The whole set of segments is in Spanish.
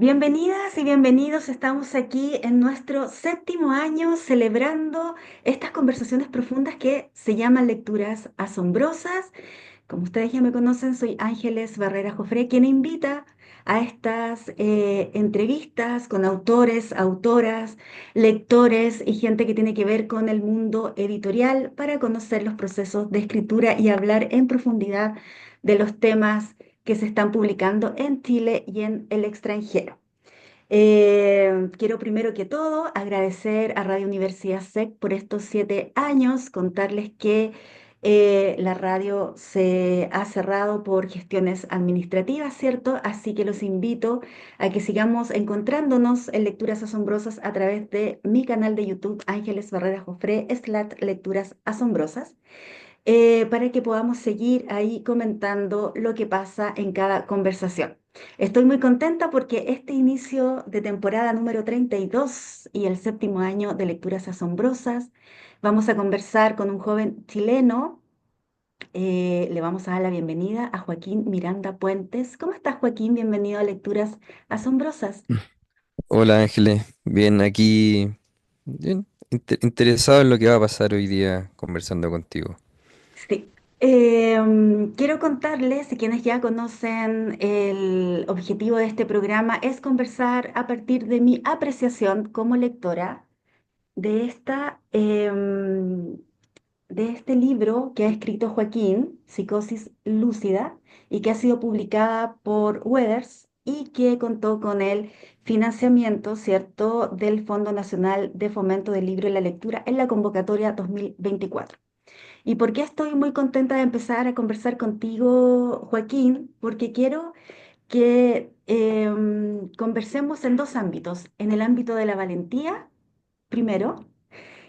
Bienvenidas y bienvenidos. Estamos aquí en nuestro séptimo año celebrando estas conversaciones profundas que se llaman lecturas asombrosas. Como ustedes ya me conocen, soy Ángeles Barrera Jofré, quien invita a estas entrevistas con autores, autoras, lectores y gente que tiene que ver con el mundo editorial para conocer los procesos de escritura y hablar en profundidad de los temas que se están publicando en Chile y en el extranjero. Quiero primero que todo agradecer a Radio Universidad SEC por estos 7 años, contarles que la radio se ha cerrado por gestiones administrativas, ¿cierto? Así que los invito a que sigamos encontrándonos en Lecturas Asombrosas a través de mi canal de YouTube, Ángeles Barrera Jofré, Lecturas Asombrosas, para que podamos seguir ahí comentando lo que pasa en cada conversación. Estoy muy contenta porque este inicio de temporada número 32 y el séptimo año de Lecturas Asombrosas, vamos a conversar con un joven chileno. Le vamos a dar la bienvenida a Joaquín Miranda Puentes. ¿Cómo estás, Joaquín? Bienvenido a Lecturas Asombrosas. Hola Ángeles, bien aquí, bien, interesado en lo que va a pasar hoy día conversando contigo. Sí. Quiero contarles, y quienes ya conocen el objetivo de este programa, es conversar a partir de mi apreciación como lectora de de este libro que ha escrito Joaquín, Psicosis Lúcida, y que ha sido publicada por Weathers y que contó con el financiamiento, ¿cierto?, del Fondo Nacional de Fomento del Libro y la Lectura en la convocatoria 2024. ¿Y por qué estoy muy contenta de empezar a conversar contigo, Joaquín? Porque quiero que conversemos en dos ámbitos, en el ámbito de la valentía, primero,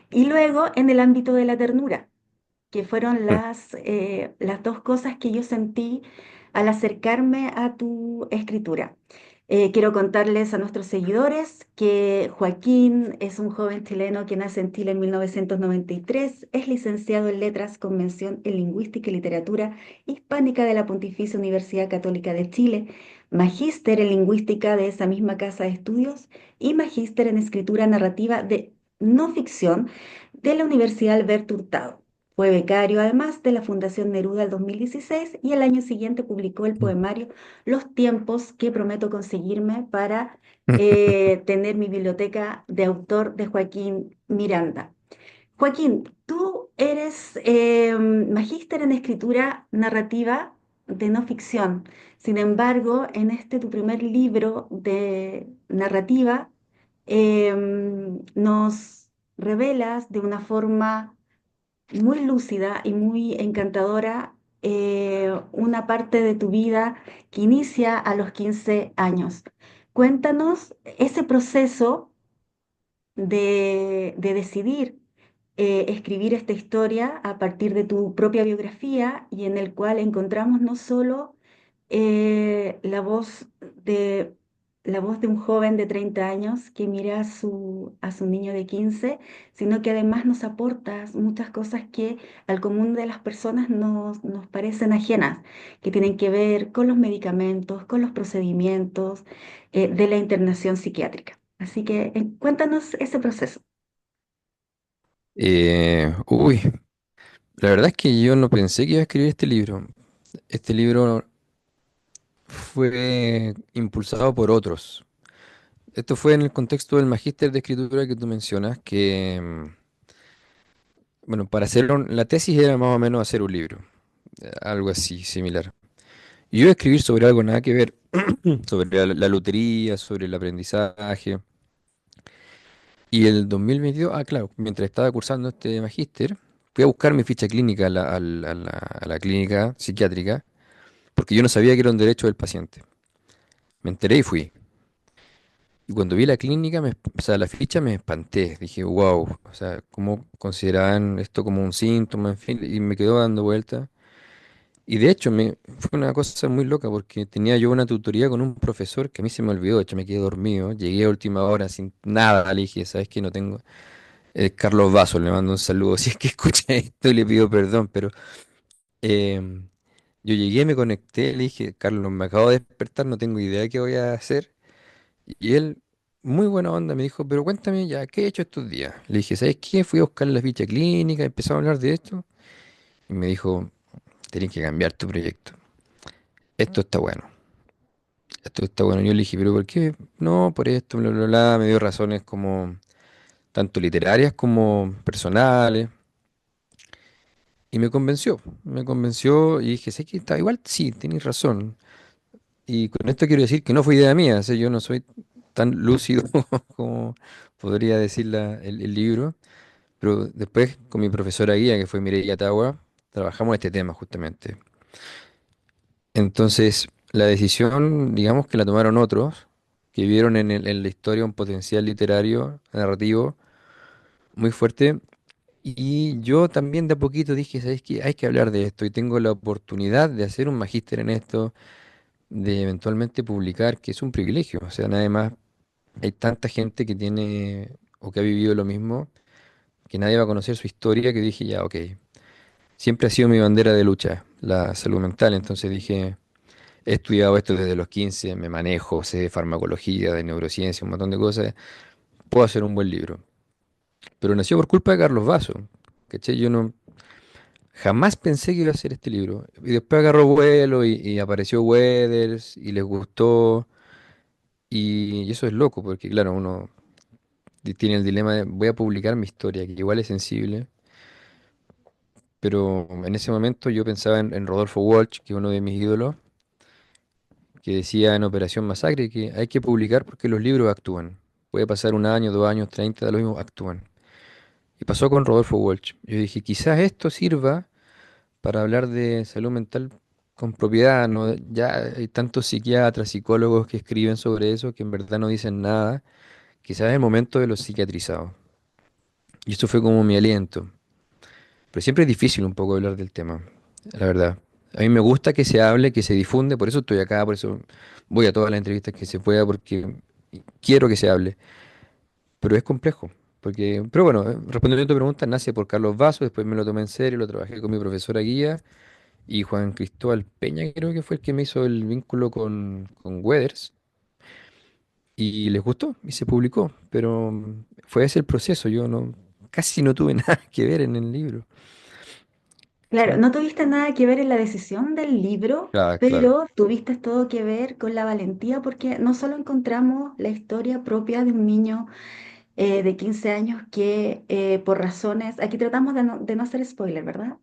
y luego en el ámbito de la ternura, que fueron Mm. las dos cosas que yo sentí al acercarme a tu escritura. Quiero contarles a nuestros seguidores que Joaquín es un joven chileno que nace en Chile en 1993, es licenciado en Letras con mención en Lingüística y Literatura Hispánica de la Pontificia Universidad Católica de Chile, magíster en Lingüística de esa misma casa de estudios y magíster en Escritura Narrativa de no ficción de la Universidad Alberto Hurtado. Fue becario además de la Fundación Neruda el 2016 y el año siguiente publicó el poemario Los tiempos que prometo conseguirme para tener mi biblioteca de autor de Joaquín Miranda. Joaquín, tú eres magíster en escritura narrativa de no ficción. Sin embargo, en este tu primer libro de narrativa, nos revelas de una forma muy lúcida y muy encantadora una parte de tu vida que inicia a los 15 años. Cuéntanos ese proceso de decidir escribir esta historia a partir de tu propia biografía y en el cual encontramos no solo la voz la voz de un joven de 30 años que mira a su niño de 15, sino que además nos aportas muchas cosas que al común de las personas nos parecen ajenas, que tienen que ver con los medicamentos, con los procedimientos de la internación psiquiátrica. Así que cuéntanos ese proceso. Uy, la verdad es que yo no pensé que iba a escribir este libro. Este libro fue impulsado por otros. Esto fue en el contexto del magíster de escritura que tú mencionas, bueno, para hacer la tesis era más o menos hacer un libro, algo así, similar. Y yo iba a escribir sobre algo nada que ver, sobre la lotería, sobre el aprendizaje. Y el 2022, claro, mientras estaba cursando este magíster, fui a buscar mi ficha clínica a la clínica psiquiátrica, porque yo no sabía que era un derecho del paciente. Me enteré y fui. Y cuando vi la clínica, o sea, la ficha me espanté. Dije, wow, o sea, ¿cómo consideraban esto como un síntoma? En fin, y me quedó dando vuelta. Y de hecho, fue una cosa muy loca porque tenía yo una tutoría con un profesor que a mí se me olvidó, de hecho me quedé dormido, llegué a última hora sin nada, le dije, ¿sabes qué? No tengo. Carlos Vaso, le mando un saludo. Si es que escucha esto y le pido perdón, pero em, yo llegué, me conecté, le dije, Carlos, me acabo de despertar, no tengo idea de qué voy a hacer. Y él, muy buena onda, me dijo, pero cuéntame ya, ¿qué he hecho estos días? Le dije, ¿sabes qué? Fui a buscar la ficha clínica, empezamos a hablar de esto. Y me dijo, tenés que cambiar tu proyecto. Esto está bueno. Esto está bueno. Yo le dije, pero ¿por qué? No, por esto, bla, bla, bla. Me dio razones como tanto literarias como personales. Y me convenció y dije, sé que está igual, sí, tienes razón. Y con esto quiero decir que no fue idea mía, o sea, yo no soy tan lúcido como podría decir el libro, pero después con mi profesora guía, que fue Mireia Tawa, trabajamos este tema justamente. Entonces, la decisión, digamos que la tomaron otros, que vieron en la historia un potencial literario, narrativo muy fuerte. Y yo también de a poquito dije, ¿sabes qué? Hay que hablar de esto y tengo la oportunidad de hacer un magíster en esto, de eventualmente publicar, que es un privilegio. O sea, nada más hay tanta gente que tiene o que ha vivido lo mismo, que nadie va a conocer su historia, que dije, ya, ok. Siempre ha sido mi bandera de lucha, la salud mental. Entonces dije, he estudiado esto desde los 15, me manejo, sé de farmacología, de neurociencia, un montón de cosas. Puedo hacer un buen libro. Pero nació por culpa de Carlos Basso. ¿Cachai? Yo no, jamás pensé que iba a hacer este libro. Y después agarró vuelo y apareció Weathers y les gustó. Y eso es loco, porque claro, uno tiene el dilema de voy a publicar mi historia, que igual es sensible. Pero en ese momento yo pensaba en Rodolfo Walsh, que es uno de mis ídolos, que decía en Operación Masacre que hay que publicar porque los libros actúan. Puede pasar un año, 2 años, 30, da lo mismo, actúan. Y pasó con Rodolfo Walsh. Yo dije, quizás esto sirva para hablar de salud mental con propiedad, ¿no? Ya hay tantos psiquiatras, psicólogos que escriben sobre eso que en verdad no dicen nada. Quizás es el momento de los psiquiatrizados. Y esto fue como mi aliento. Pero siempre es difícil un poco hablar del tema, la verdad. A mí me gusta que se hable, que se difunde, por eso estoy acá, por eso voy a todas las entrevistas que se pueda, porque quiero que se hable. Pero es complejo. Pero bueno, respondiendo a tu pregunta, nace por Carlos Vaso, después me lo tomé en serio, lo trabajé con mi profesora guía y Juan Cristóbal Peña, creo que fue el que me hizo el vínculo con Weathers. Y les gustó y se publicó. Pero fue ese el proceso. Yo no, casi no tuve nada que ver en el libro. Claro, Sí. no tuviste nada que ver en la decisión del libro, Claro, claro. pero tuviste todo que ver con la valentía porque no solo encontramos la historia propia de un niño de 15 años que por razones, aquí tratamos de no hacer spoiler, ¿verdad?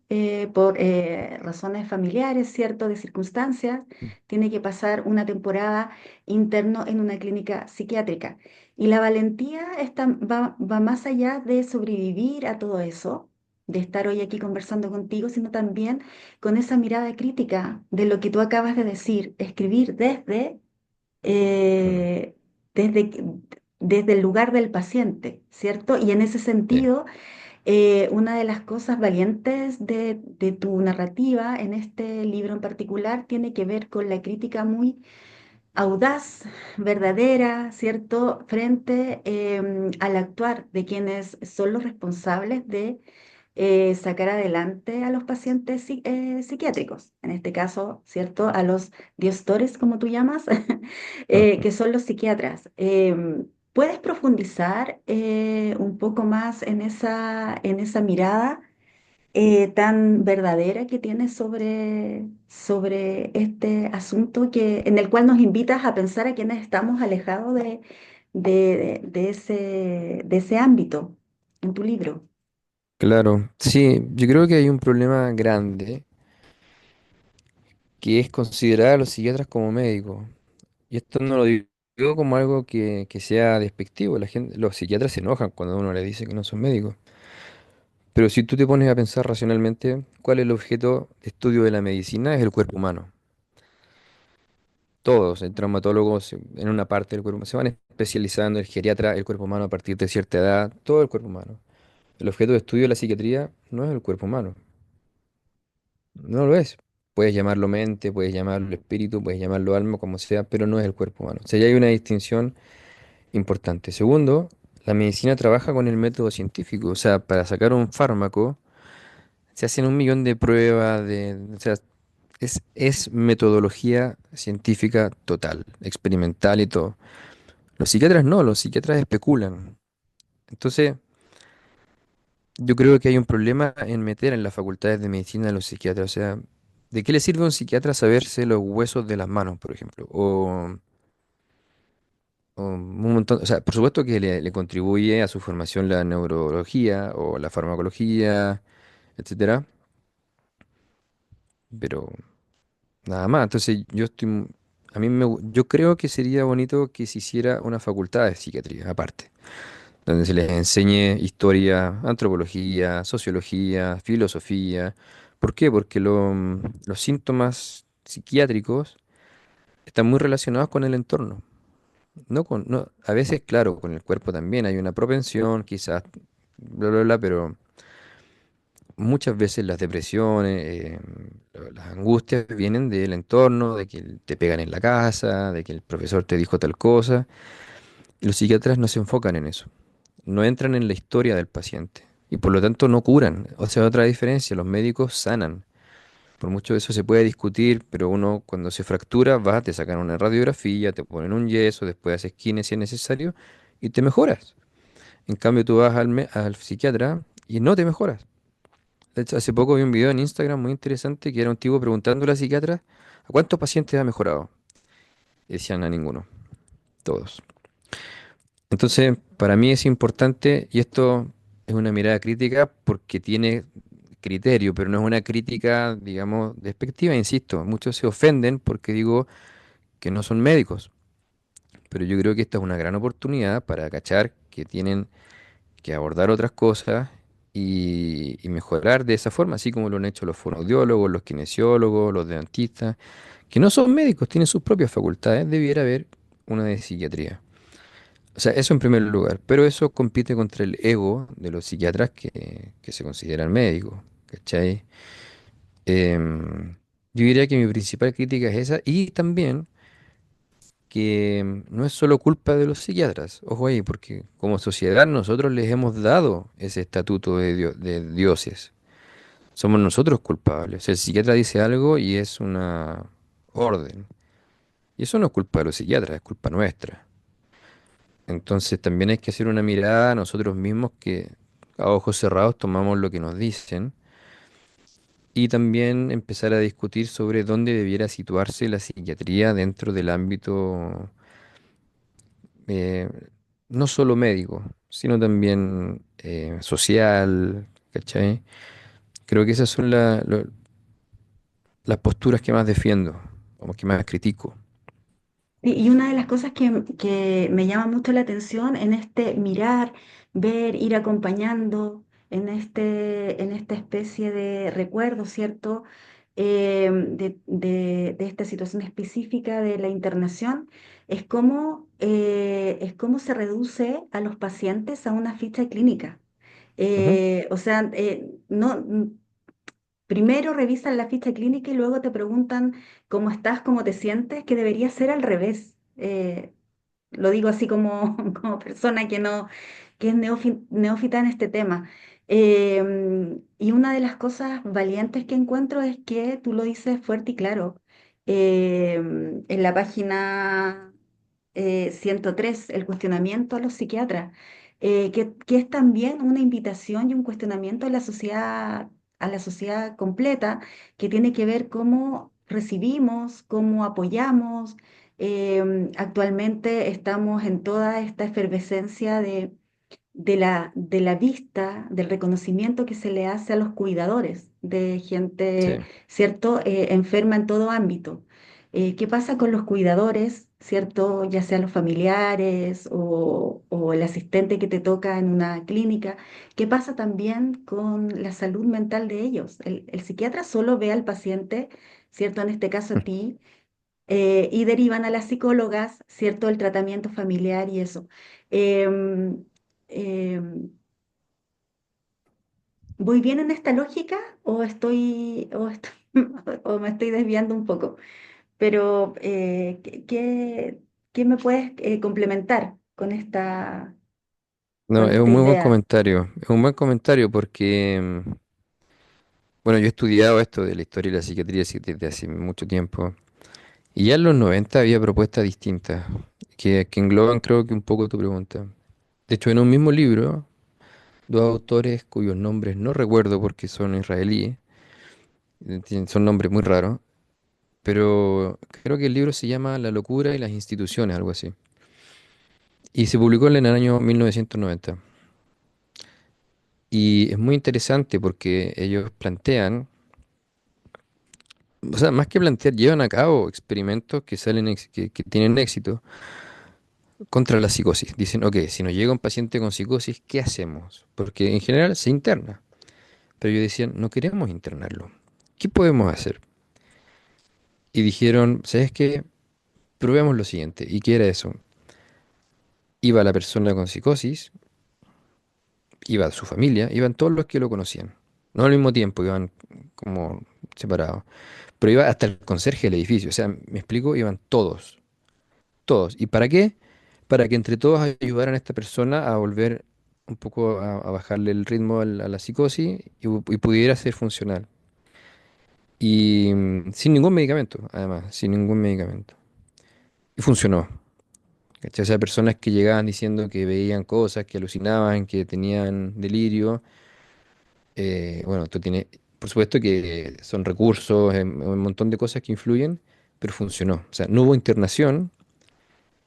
Por razones familiares, ¿cierto? De circunstancias, tiene que pasar una temporada interno en una clínica psiquiátrica. Y la valentía va más allá de sobrevivir a todo eso, de estar hoy aquí conversando contigo, sino también con esa mirada crítica de lo que tú acabas de decir, escribir Mm, eh, desde, desde el lugar del paciente, ¿cierto? Y en ese sí. sentido, una de las cosas valientes de tu narrativa en este libro en particular tiene que ver con la crítica muy audaz, verdadera, ¿cierto? Frente al actuar de quienes son los responsables de sacar adelante a los pacientes psiquiátricos, en este caso, ¿cierto? A los diostores, como tú llamas, Ujú. que son los psiquiatras. ¿Puedes profundizar un poco más en esa mirada tan verdadera que tienes sobre este asunto en el cual nos invitas a pensar a quienes estamos alejados de ese ámbito en tu libro? Claro, sí, yo creo que hay un problema grande que es considerar a los psiquiatras como médicos. Y esto no lo digo como algo que sea despectivo. Los psiquiatras se enojan cuando uno les dice que no son médicos. Pero si tú te pones a pensar racionalmente, ¿cuál es el objeto de estudio de la medicina? Es el cuerpo humano. Todos, el traumatólogo en una parte del cuerpo humano, se van especializando, el geriatra, el cuerpo humano a partir de cierta edad, todo el cuerpo humano. El objeto de estudio de la psiquiatría no es el cuerpo humano, no lo es. Puedes llamarlo mente, puedes llamarlo espíritu, puedes llamarlo alma, como sea, pero no es el cuerpo humano. O sea, ya hay una distinción importante. Segundo, la medicina trabaja con el método científico, o sea, para sacar un fármaco se hacen 1 millón de pruebas, o sea, es metodología científica total, experimental y todo. Los psiquiatras no, los psiquiatras especulan. Entonces, yo creo que hay un problema en meter en las facultades de medicina a los psiquiatras. O sea, ¿de qué le sirve a un psiquiatra saberse los huesos de las manos, por ejemplo? O un montón, o sea, por supuesto que le contribuye a su formación la neurología o la farmacología, etcétera, pero nada más. Entonces, a mí yo creo que sería bonito que se hiciera una facultad de psiquiatría aparte, donde se les enseñe historia, antropología, sociología, filosofía. ¿Por qué? Porque los síntomas psiquiátricos están muy relacionados con el entorno. No, a veces, claro, con el cuerpo también hay una propensión, quizás, bla, bla, bla, pero muchas veces las depresiones, las angustias vienen del entorno, de que te pegan en la casa, de que el profesor te dijo tal cosa. Y los psiquiatras no se enfocan en eso, no entran en la historia del paciente y por lo tanto no curan. O sea, otra diferencia, los médicos sanan. Por mucho de eso se puede discutir, pero uno cuando se fractura va, te sacan una radiografía, te ponen un yeso, después haces quine si es necesario y te mejoras. En cambio, tú vas al psiquiatra y no te mejoras. De hecho, hace poco vi un video en Instagram muy interesante que era un tipo preguntándole a la psiquiatra a cuántos pacientes ha mejorado. Y decían a ninguno, todos. Entonces, para mí es importante, y esto es una mirada crítica porque tiene criterio, pero no es una crítica, digamos, despectiva, insisto. Muchos se ofenden porque digo que no son médicos, pero yo creo que esta es una gran oportunidad para cachar que tienen que abordar otras cosas y mejorar de esa forma, así como lo han hecho los fonoaudiólogos, los kinesiólogos, los dentistas, que no son médicos, tienen sus propias facultades, debiera haber una de psiquiatría. O sea, eso en primer lugar, pero eso compite contra el ego de los psiquiatras que se consideran médicos, ¿cachai? Yo diría que mi principal crítica es esa y también que no es solo culpa de los psiquiatras, ojo ahí, porque como sociedad nosotros les hemos dado ese estatuto de dioses. Somos nosotros culpables. El psiquiatra dice algo y es una orden. Y eso no es culpa de los psiquiatras, es culpa nuestra. Entonces también hay que hacer una mirada a nosotros mismos que a ojos cerrados tomamos lo que nos dicen y también empezar a discutir sobre dónde debiera situarse la psiquiatría dentro del ámbito eh, no solo médico, sino también social, ¿cachai? Creo que esas son las posturas que más defiendo, como que más critico. Y una de las cosas que me llama mucho la atención en este mirar, ver, ir acompañando en esta especie de recuerdo, ¿cierto? De esta situación específica de la internación, es cómo se reduce a los pacientes a una ficha clínica. Ujú. O sea, no, primero revisan la ficha clínica y luego te preguntan cómo estás, cómo te sientes, que debería ser al revés. Lo digo así como, como persona que no, que es neófita en este tema. Y una de las cosas valientes que encuentro es que tú lo dices fuerte y claro. En la página 103, el cuestionamiento a los psiquiatras, que es también una invitación y un cuestionamiento a la sociedad completa, que tiene que ver cómo recibimos, cómo apoyamos. Actualmente estamos en toda esta efervescencia de la vista, del reconocimiento que se le hace a los cuidadores de Sí. gente, ¿cierto?, enferma en todo ámbito. ¿Qué pasa con los cuidadores, ¿cierto?, ya sean los familiares o el asistente que te toca en una clínica? ¿Qué pasa también con la salud mental de ellos? El psiquiatra solo ve al paciente, ¿cierto?, en este caso a ti, y derivan a las psicólogas, ¿cierto?, el tratamiento familiar y eso. Em, em, ¿Voy bien en esta lógica o me estoy desviando un poco? Pero, ¿qué me puedes complementar No, con es esta un muy buen idea? comentario. Es un buen comentario porque, bueno, yo he estudiado esto de la historia y la psiquiatría desde hace mucho tiempo. Y ya en los 90 había propuestas distintas. que engloban creo que un poco tu pregunta. De hecho, en un mismo libro, dos autores cuyos nombres no recuerdo porque son israelíes, son nombres muy raros, pero creo que el libro se llama La locura y las instituciones, algo así. Y se publicó en el año 1990. Y es muy interesante porque ellos plantean, o sea, más que plantear, llevan a cabo experimentos que que tienen éxito contra la psicosis. Dicen, ok, si nos llega un paciente con psicosis, ¿qué hacemos? Porque en general se interna. Pero ellos decían, no queremos internarlo. ¿Qué podemos hacer? Y dijeron, ¿sabes qué? Probemos lo siguiente. ¿Y qué era eso? Iba la persona con psicosis, iba su familia, iban todos los que lo conocían. No al mismo tiempo, iban como separados. Pero iba hasta el conserje del edificio. O sea, me explico, iban todos. Todos. ¿Y para qué? Para que entre todos ayudaran a esta persona a volver un poco a bajarle el ritmo a la psicosis y pudiera ser funcional. Y sin ningún medicamento, además, sin ningún medicamento. Y funcionó. ¿Cachai? O sea, personas que llegaban diciendo que veían cosas, que alucinaban, que tenían delirio. Bueno, esto tiene, por supuesto que son recursos, un montón de cosas que influyen, pero funcionó. O sea, no hubo internación.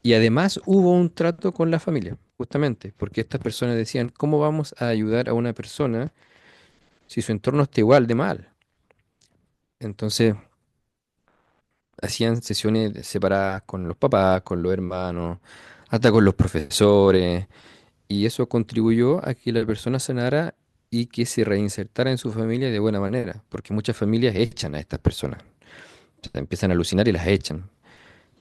Y además hubo un trato con la familia, justamente, porque estas personas decían, ¿cómo vamos a ayudar a una persona si su entorno está igual de mal? Entonces, hacían sesiones separadas con los papás, con los hermanos, hasta con los profesores, y eso contribuyó a que la persona sanara y que se reinsertara en su familia de buena manera, porque muchas familias echan a estas personas, o sea, empiezan a alucinar y las echan.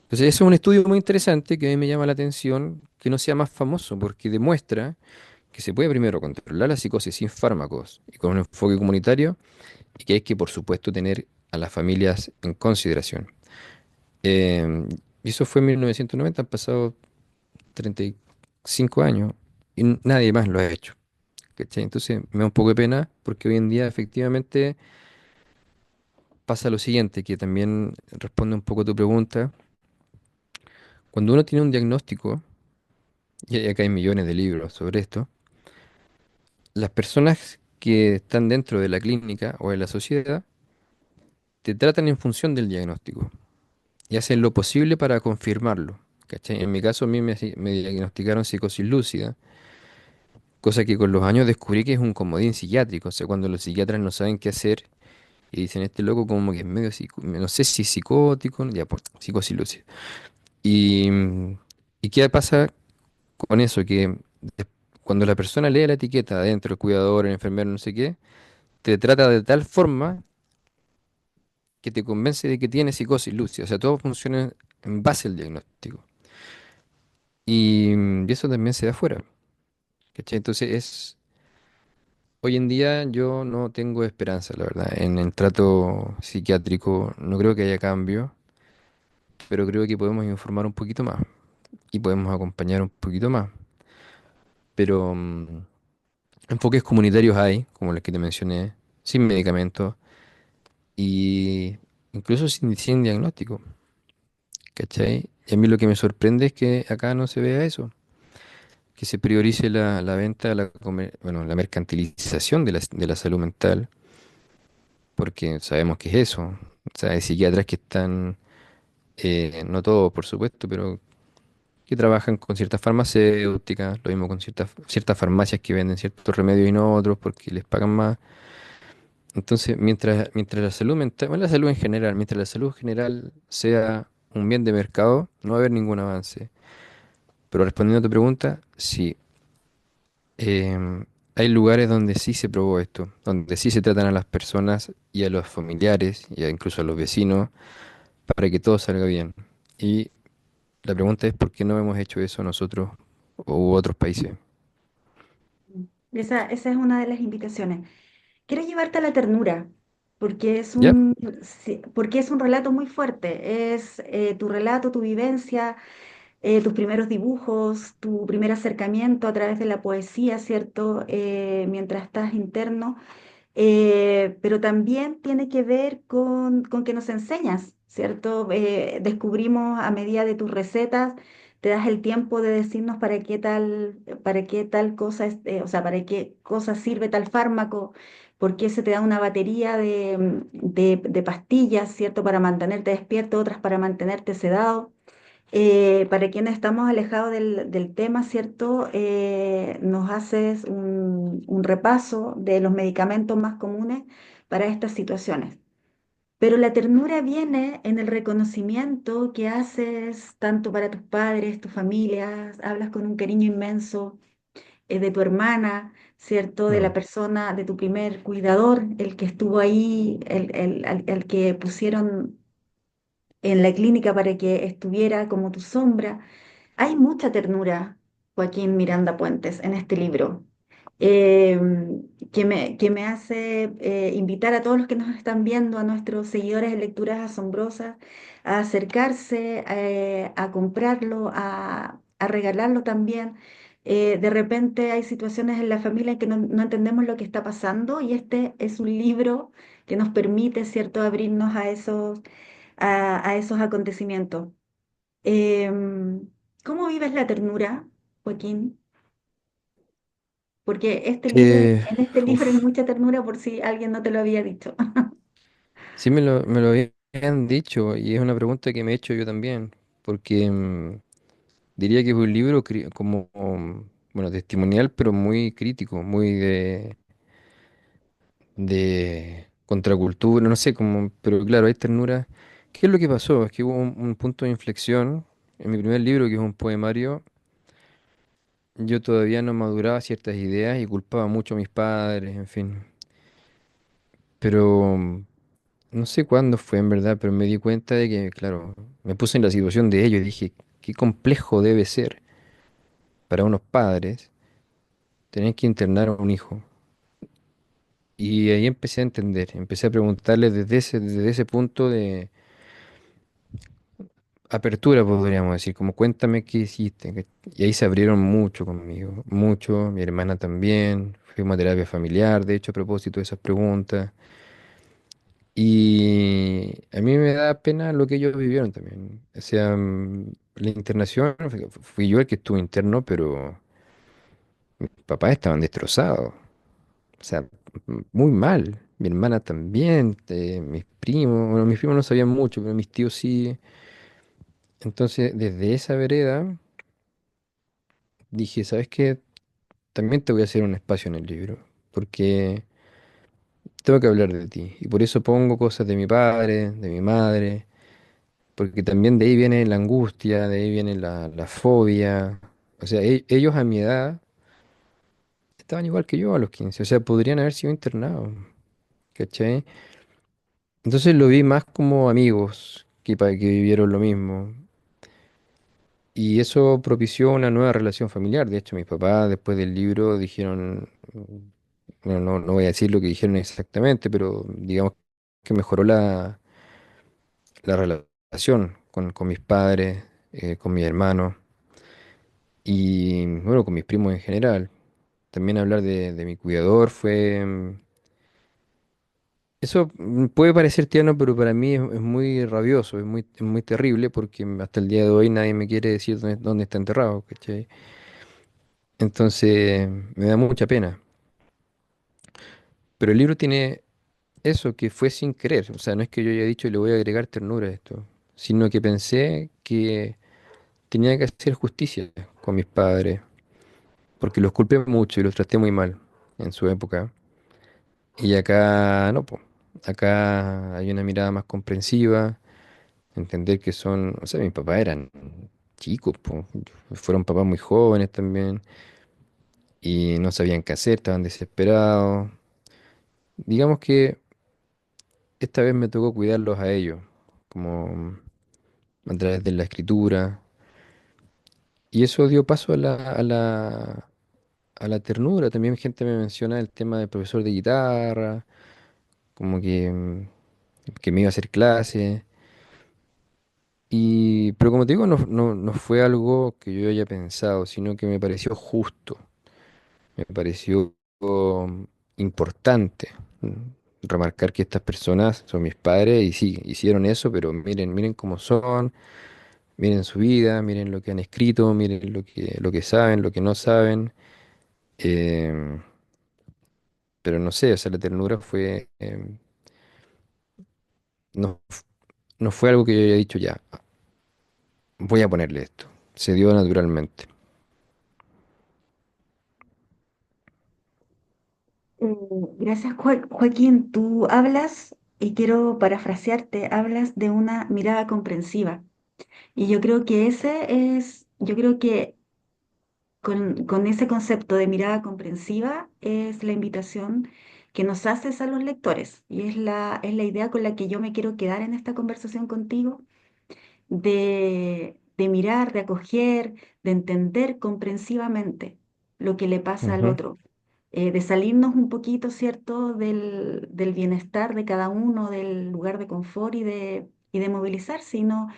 Entonces, eso es un estudio muy interesante que a mí me llama la atención que no sea más famoso, porque demuestra que se puede primero controlar la psicosis sin fármacos y con un enfoque comunitario, y que hay que, por supuesto, tener a las familias en consideración. Eh, y eso fue en 1990, han pasado 35 años y nadie más lo ha hecho. ¿Cachai? Entonces me da un poco de pena porque hoy en día efectivamente pasa lo siguiente, que también responde un poco a tu pregunta. Cuando uno tiene un diagnóstico, y acá hay millones de libros sobre esto, las personas que están dentro de la clínica o de la sociedad te tratan en función del diagnóstico y hacen lo posible para confirmarlo. ¿Cachai? En mi caso, a mí me diagnosticaron psicosis lúcida, cosa que con los años descubrí que es un comodín psiquiátrico. O sea, cuando los psiquiatras no saben qué hacer y dicen, este loco como que es medio no sé si psicótico, ya pues, psicosis lúcida. Y, ¿Y qué pasa con eso? Que cuando la persona lee la etiqueta adentro, el cuidador, el enfermero, no sé qué, te trata de tal forma que te convence de que tiene psicosis lúcida. O sea, todo funciona en base al diagnóstico. Y eso también se da afuera. ¿Cachai? Entonces hoy en día yo no tengo esperanza, la verdad, en el trato psiquiátrico. No creo que haya cambio, pero creo que podemos informar un poquito más y podemos acompañar un poquito más. Pero enfoques comunitarios hay, como los que te mencioné, sin medicamentos y incluso sin diagnóstico. ¿Cachai? Y a mí lo que me sorprende es que acá no se vea eso, que se priorice la venta, bueno, la mercantilización de la salud mental, porque sabemos que es eso. O sea, hay psiquiatras que están, no todos por supuesto, pero que trabajan con ciertas farmacéuticas, lo mismo con ciertas farmacias que venden ciertos remedios y no otros porque les pagan más. Entonces, mientras la salud mental, bueno, la salud en general, mientras la salud general sea un bien de mercado, no va a haber ningún avance. Pero respondiendo a tu pregunta, sí, hay lugares donde sí se probó esto, donde sí se tratan a las personas y a los familiares y incluso a los vecinos para que todo salga bien. Y la pregunta es por qué no hemos hecho eso nosotros u otros países. Esa es una de las invitaciones. Quiero llevarte a la ternura, ¿Ya? porque es un relato muy fuerte. Es tu relato, tu vivencia, tus primeros dibujos, tu primer acercamiento a través de la poesía, ¿cierto? Mientras estás interno. Pero también tiene que ver con que nos enseñas, ¿cierto? Descubrimos a medida de tus recetas te das el tiempo de decirnos para qué tal cosa, o sea, para qué cosa sirve tal fármaco, por qué se te da una batería de pastillas, ¿cierto? Para mantenerte despierto, otras para mantenerte sedado. Para quienes estamos alejados del tema, ¿cierto? Nos haces un repaso de los medicamentos más comunes para estas situaciones. Pero la ternura viene en el reconocimiento que haces tanto para tus padres, tus familias, hablas con un cariño inmenso de tu hermana, ¿cierto? De la Mm. persona, de tu primer cuidador, el que estuvo ahí, el que pusieron en la clínica para que estuviera como tu sombra. Hay mucha ternura, Joaquín Miranda Puentes, en este libro, eh, que me hace invitar a todos los que nos están viendo, a nuestros seguidores de Lecturas Asombrosas, a acercarse, a comprarlo, a regalarlo también. De repente hay situaciones en la familia en que no entendemos lo que está pasando y este es un libro que nos permite, ¿cierto?, abrirnos a esos acontecimientos. Em, ¿Cómo vives la ternura, Joaquín? Porque Eh, en este libro hay uf, mucha ternura por si alguien no te lo había dicho. sí me lo habían dicho y es una pregunta que me he hecho yo también, porque diría que es un libro como, bueno, testimonial, pero muy crítico, muy de contracultura, no sé, como, pero claro, hay ternura. ¿Qué es lo que pasó? Es que hubo un punto de inflexión en mi primer libro, que es un poemario. Yo todavía no maduraba ciertas ideas y culpaba mucho a mis padres, en fin. Pero no sé cuándo fue en verdad, pero me di cuenta de que, claro, me puse en la situación de ellos y dije, qué complejo debe ser para unos padres tener que internar a un hijo. Y ahí empecé a entender, empecé a preguntarles desde ese punto de apertura, podríamos decir, como cuéntame qué hiciste. Y ahí se abrieron mucho conmigo, mucho, mi hermana también, fuimos a terapia familiar, de hecho, a propósito de esas preguntas. Y a mí me da pena lo que ellos vivieron también. O sea, la internación, fui yo el que estuvo interno, pero mis papás estaban destrozados. O sea, muy mal. Mi hermana también, mis primos, bueno, mis primos no sabían mucho, pero mis tíos sí. Entonces, desde esa vereda dije, ¿sabes qué? También te voy a hacer un espacio en el libro, porque tengo que hablar de ti. Y por eso pongo cosas de mi padre, de mi madre, porque también de ahí viene la angustia, de ahí viene la fobia. O sea, ellos a mi edad estaban igual que yo a los 15, o sea, podrían haber sido internados, ¿cachai? Entonces lo vi más como amigos que vivieron lo mismo. Y eso propició una nueva relación familiar. De hecho, mis papás después del libro dijeron, bueno, no voy a decir lo que dijeron exactamente, pero digamos que mejoró la relación con mis padres, con mis hermanos y bueno, con mis primos en general. También hablar de mi cuidador fue... Eso puede parecer tierno, pero para mí es muy rabioso, es muy terrible porque hasta el día de hoy nadie me quiere decir dónde está enterrado, ¿cachai? Entonces me da mucha pena. Pero el libro tiene eso que fue sin querer. O sea, no es que yo haya dicho le voy a agregar ternura a esto, sino que pensé que tenía que hacer justicia con mis padres, porque los culpé mucho y los traté muy mal en su época. Y acá no, po. Acá hay una mirada más comprensiva, entender que son, o sea, mis papás eran chicos, po. Fueron papás muy jóvenes también y no sabían qué hacer, estaban desesperados. Digamos que esta vez me tocó cuidarlos a ellos, como a través de la escritura, y eso dio paso a la ternura. También gente me menciona el tema del profesor de guitarra, como que me iba a hacer clase. Pero como te digo, no fue algo que yo haya pensado, sino que me pareció justo, me pareció importante remarcar que estas personas son mis padres y sí, hicieron eso, pero miren cómo son, miren su vida, miren lo que han escrito, miren lo que saben, lo que no saben. em, pero no sé, o sea, la ternura fue, no, no fue algo que yo haya dicho ya, voy a ponerle esto. Se dio naturalmente. Eh, Gracias, Joaquín. Tú hablas, y quiero parafrasearte, hablas de una mirada comprensiva. Y yo creo que con ese concepto de mirada comprensiva es la invitación que nos haces a los lectores. Y es la idea con la que yo me quiero quedar en esta conversación contigo de mirar, de acoger, de entender comprensivamente lo que le pasa al Ujú. otro, de salirnos un poquito, ¿cierto?, del bienestar de cada uno, del lugar de confort y de movilizarse, y no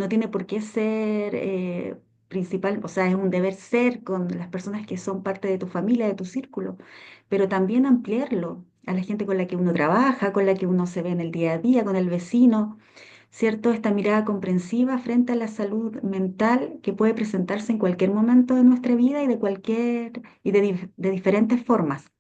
tiene por qué ser principal, o sea, es un deber ser con las personas que son parte de tu familia, de tu círculo, pero también ampliarlo a la gente con la que uno trabaja, con la que uno se ve en el día a día, con el vecino. ¿Cierto? Esta mirada comprensiva frente a la salud mental que puede presentarse en cualquier momento de nuestra vida y y de diferentes formas.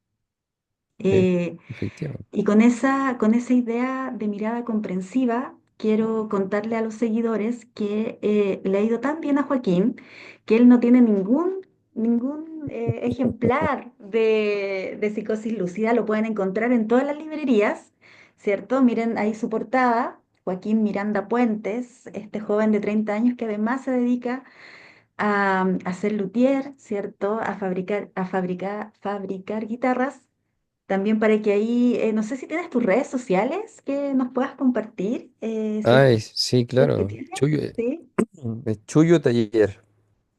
Sí, Eh, efectivamente. y con esa idea de mirada comprensiva, quiero contarle a los seguidores que le ha ido tan bien a Joaquín que él no tiene ningún ejemplar de Psicosis Lúcida. Lo pueden encontrar en todas las librerías, ¿cierto? Miren ahí su portada, Joaquín Miranda Puentes, este joven de 30 años que además se dedica a ser luthier, ¿cierto? Fabricar guitarras también para que ahí, no sé si tienes tus redes sociales que nos puedas compartir, Ay, sí, si es que claro. tienes, Chuyo, ¿sí? Chuyo Taller.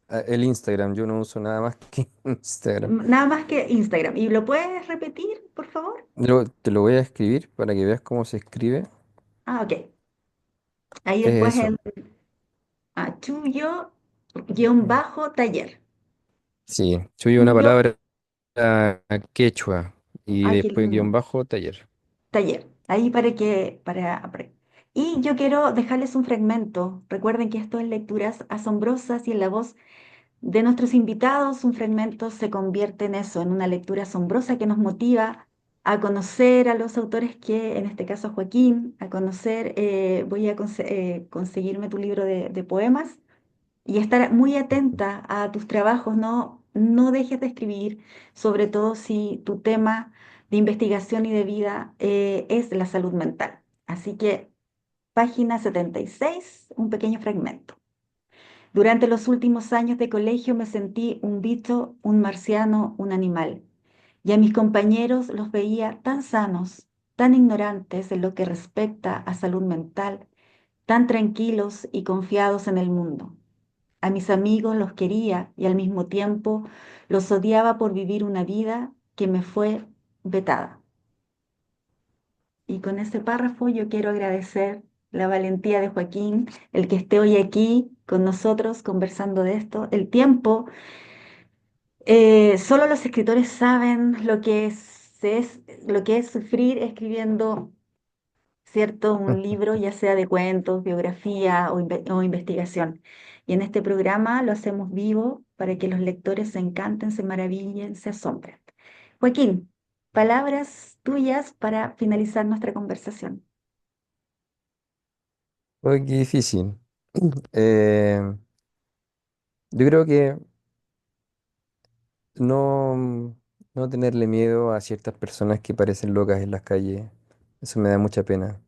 Ah, el Instagram, yo no uso nada más que Instagram. Nada más que Instagram. ¿Y lo puedes repetir, por favor? Te lo voy a escribir para que veas cómo se escribe. Ah, ok. Ahí Es después eso. en Chuyo-taller. Sí, Chuyo una Chuyo, palabra quechua y ah, qué después guión lindo. bajo taller. Taller. Ahí y yo quiero dejarles un fragmento. Recuerden que esto es Lecturas Asombrosas y en la voz de nuestros invitados, un fragmento se convierte en eso, en una lectura asombrosa que nos motiva a conocer a los autores que, en este caso Joaquín, a conocer, conseguirme tu libro de poemas y estar muy atenta a tus trabajos, no dejes de escribir, sobre todo si tu tema de investigación y de vida es la salud mental. Así que, página 76, un pequeño fragmento. Durante los últimos años de colegio me sentí un bicho, un marciano, un animal. Y a mis compañeros los veía tan sanos, tan ignorantes en lo que respecta a salud mental, tan tranquilos y confiados en el mundo. A mis amigos los quería y al mismo tiempo los odiaba por vivir una vida que me fue vetada. Y con ese párrafo yo quiero agradecer la valentía de Joaquín, el que esté hoy aquí con nosotros conversando de esto, el tiempo. Solo los escritores saben lo que es sufrir escribiendo, ¿cierto? Un libro, ya sea de cuentos, biografía o investigación. Y en este programa lo hacemos vivo para que los lectores se encanten, se maravillen, se asombren. Joaquín, palabras tuyas para finalizar nuestra conversación. Uy, qué difícil. Eh, yo creo que no, no tenerle miedo a ciertas personas que parecen locas en las calles, eso me da mucha pena.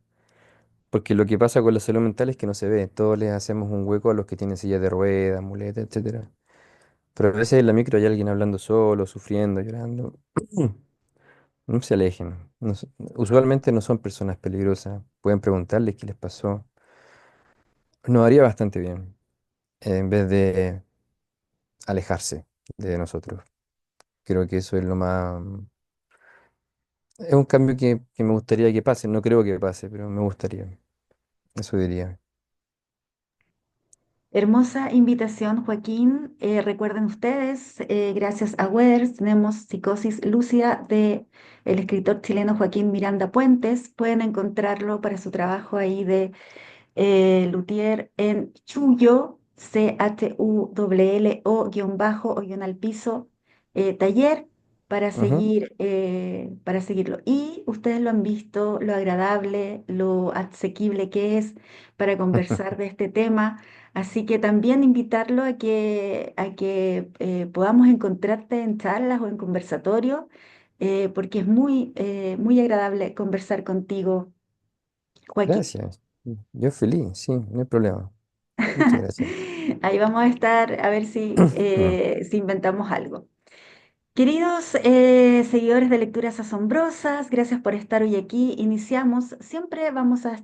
Porque lo que pasa con la salud mental es que no se ve. Todos les hacemos un hueco a los que tienen silla de ruedas, muletas, etcétera. Pero a veces en la micro hay alguien hablando solo, sufriendo, llorando. No se alejen. Usualmente no son personas peligrosas. Pueden preguntarles qué les pasó. Nos haría bastante bien, en vez de alejarse de nosotros. Creo que eso es lo más... Es un cambio que me gustaría que pase. No creo que pase, pero me gustaría. Eso diría. Hermosa invitación, Joaquín. Recuerden ustedes, gracias a Weathers, tenemos Psicosis Lúcida de el escritor chileno Joaquín Miranda Puentes. Pueden encontrarlo para su trabajo ahí de luthier en Chuyo. CHULL o guión al piso taller Ujú. para seguirlo. Y ustedes lo han visto, lo agradable, lo asequible que es para conversar de este tema. Así que también invitarlo a que podamos encontrarte en charlas o en conversatorio, porque es muy agradable conversar contigo, Joaquín. Gracias. Yo feliz, sí, no hay problema. Muchas gracias. Ahí vamos a estar a ver Mm. si inventamos algo. Queridos seguidores de Lecturas Asombrosas, gracias por estar hoy aquí. Iniciamos. Siempre vamos a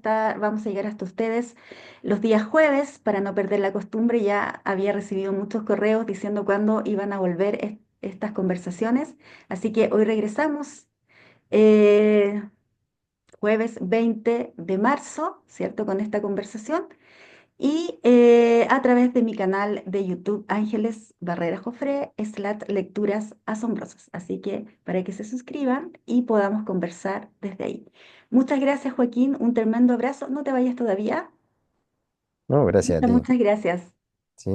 llegar hasta ustedes los días jueves para no perder la costumbre. Ya había recibido muchos correos diciendo cuándo iban a volver estas conversaciones. Así que hoy regresamos. eh, Jueves 20 de marzo, ¿cierto? Con esta conversación y a través de mi canal de YouTube Ángeles Barrera Jofré, /lecturas asombrosas. Así que para que se suscriban y podamos conversar desde ahí. Muchas gracias, Joaquín. Un tremendo abrazo. No te vayas todavía. No, gracias a ti. Muchas gracias. Sí.